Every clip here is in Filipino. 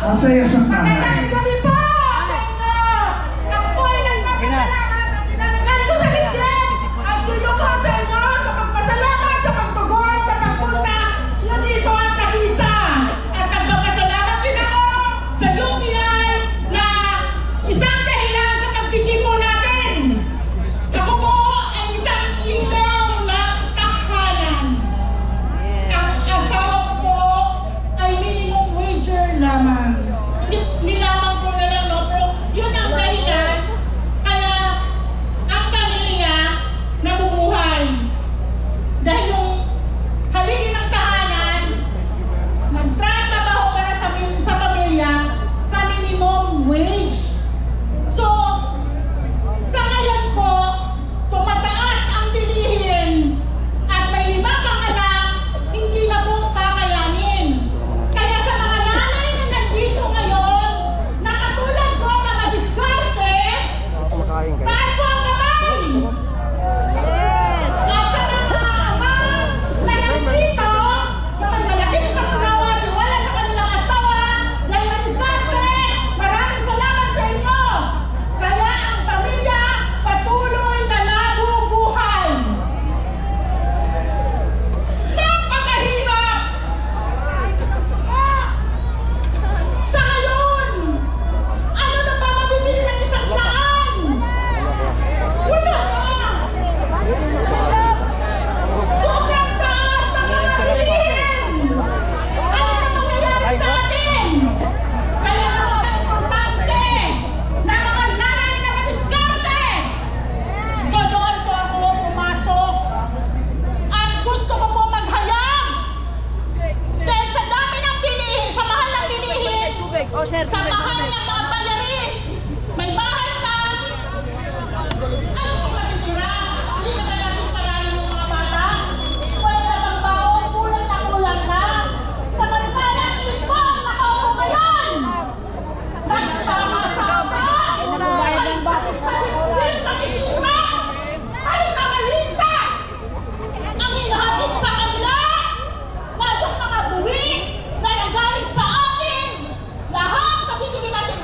Masaya sa tahay. Magandang gabi po sa inyo. Ako po ay nagpapasalamat at inanagay ko sa ligyan. At yun po sa inyo sa pagpasalamat, sa pagtugon, sa pagpunta. Yan dito ang nakisa. At nagpapasalamat din ako sa UPI na isang dahilan sa pagtitipo natin. Ako po ay isang ilaw na tahanan. Ang asawa ko ay minimum wager lamang. Nilamang ko na lang, no? Pero yun ang dahilan kaya ang pamilya nabubuhay. Dahil yung haligi ng tahanan, nagtratrabaho para sa pamilya sa minimum wage. So, sa ngayon po, tumataas ang bilihin at may 5 kang anak, hindi na po kakayanin. Kaya sa mga nanay na nandito ngayon, na katulad ko na madiskarte, taas po ang kamay! At sa mga ama na nandito, na may malaking pangunawa at wala sa kanilang asawa, dahil madiskarte, maraming salamat sa inyo! Kaya ang pamilya patuloy na nabubuhay. Napakahirap! Sa ngayon, ano na ba mabibili ng 100? Wala na! Sobrang taas ng mga bilihin! Ano na mangyayari sa atin? Kaya napaka-importante na mga nanay na madiskarte! So doon po ako pumasok at gusto ko po maghayag dahil sa dami ng bilihin, sa mahal ng bilihin, sa mahal ng mga bayarin, may bahay ka, ano kung matitira? Hindi na kaya palayo yung mga bata? Wala na bang baon, kulang na. Samantalang ito ang nakaupo ngayon. Nagpamasasa, ay sakit sa dibdib, nakikita, ay kamalita. Ang hinahatid sa kanila, na yung mga buwis na nagaling sa atin, lahat na binigyan natin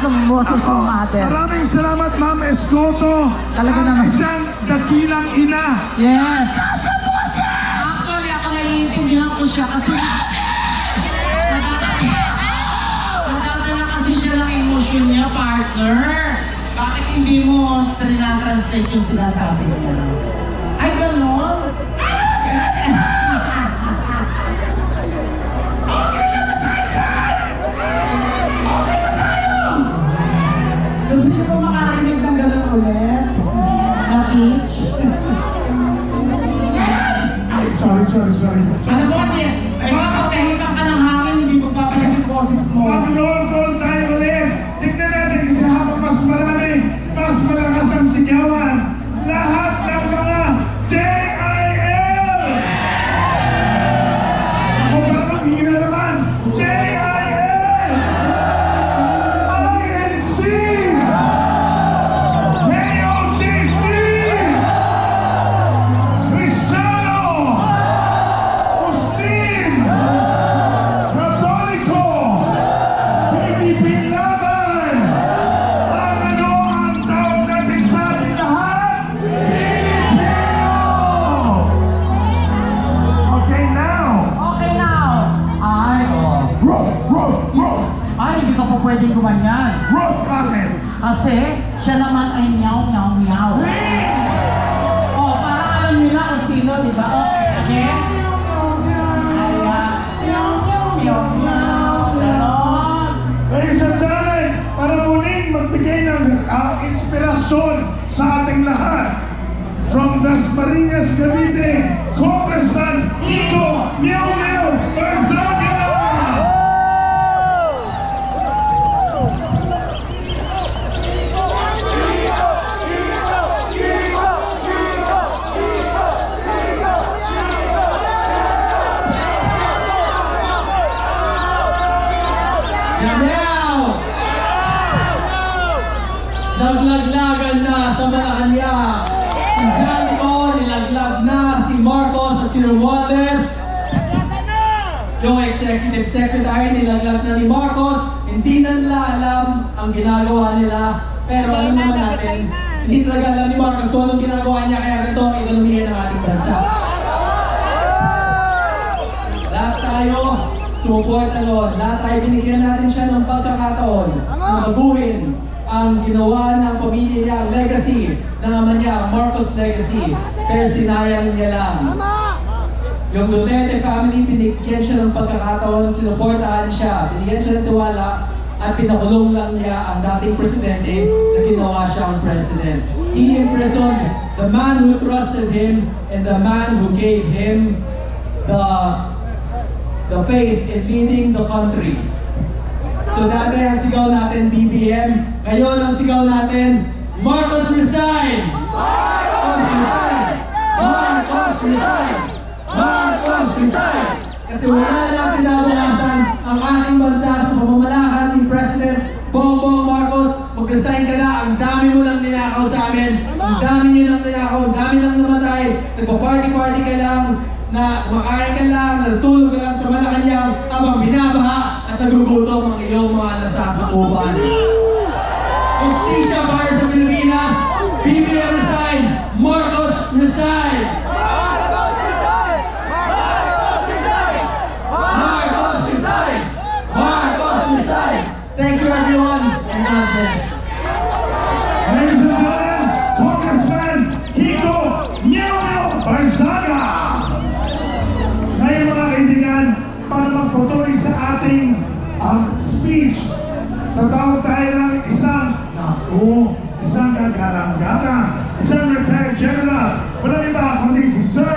ng boses mo, mother. Maraming salamat, Ma'am Escoto. Talaga Ang naman. isang dakilang ina. Yes. Actually, ako naiintindihan ko siya kasi nadadala kasi siya ng emotion niya, partner. Bakit hindi mo translate yung sinasabi niya? Ay, gano'n? Gusto niyo po makarinig ng gano'n ulit? Na pitch? Sorry. Alam mo, ay makapagkahipan ka ng hangin, hindi magpapalit yung boses mo. Mag-roll call tayo ulit. Tignan natin kasi habang mas marami, mas malakas ang sigawan. Lahat ng mga JIL! Ako parang hina naman. JIL! INC! KOGC! Cristiano! Muslim! Katoliko! PDP Laban! Ang tawag natin sa ating lahat? Pilipino! Okay now! Okay now! Ay, Ruff! ay, hindi ka po pwedeng gumanyan. Ruff comment! Kasi, siya naman ay meow. Oh, parang alam niyo na kung sino, di ba? Oh, again? Meow. Ganon. Ladies and gentlemen, para muling magbigay ng inspirasyon sa ating lahat, from Dasmariñas, Cavite, Congressman Kiko Meow Barzaga! Now! Naglaglagan na sa Malacanang. Si Zanco, nilaglag na si Marcos at si Romualdez. Yung executive secretary, nilaglag na ni Marcos. Hindi na nila alam ang ginagawa nila. Pero alam naman natin, hindi talaga alam ni Marcos kung anong ginagawa niya, kaya ganito ang ekonomiya ng ating bansa. Lahat tayo sumuporta doon. Lahat tayo binigyan natin siya ng pagkakataon na baguhin ang ginawa ng pamilya niya, ang legacy ng ama niya, ang Marcos legacy. Pero sinayang niya lang. Yung Duterte family, binigyan siya ng pagkakataon, sinuportahan siya, binigyan siya ng tiwala, at pinakulong lang niya ang dating presidente na ginawa siyang president. He imprisoned the man who trusted him and the man who gave him the faith in leading the country. So dati ang sigaw natin, BBM. Ngayon ang sigaw natin, Marcos resign! Marcos resign! Marcos resign! Marcos resign! Kasi wala lang pinabukasan ang ating bansa sa pamamalakad ni President Bongbong Marcos. Mag-resign ka na, ang dami mo lang ninakaw sa amin. Ang dami nyo lang ninakaw, ang dami lang namatay. Nagpa-party-party ka lang, na kumakain ka lang, natutulog ka lang sa Malacanang habang binabaha at nagugutom ang iyong mga nasasakupan. Justisya para sa Pilipinas, BBM resign, Marcos resign! Marcos resign! Marcos resign! Marcos resign! Marcos resign! Thank you everyone, and God bless. Ladies and gentlemen, Congressman Kiko Meow Barzaga! Ngayon mga kaibigan, para magpatuloy sa ating speech, tatawag tayo ng isang kagarang-garang, isang retired general, walang iba kundi si Sir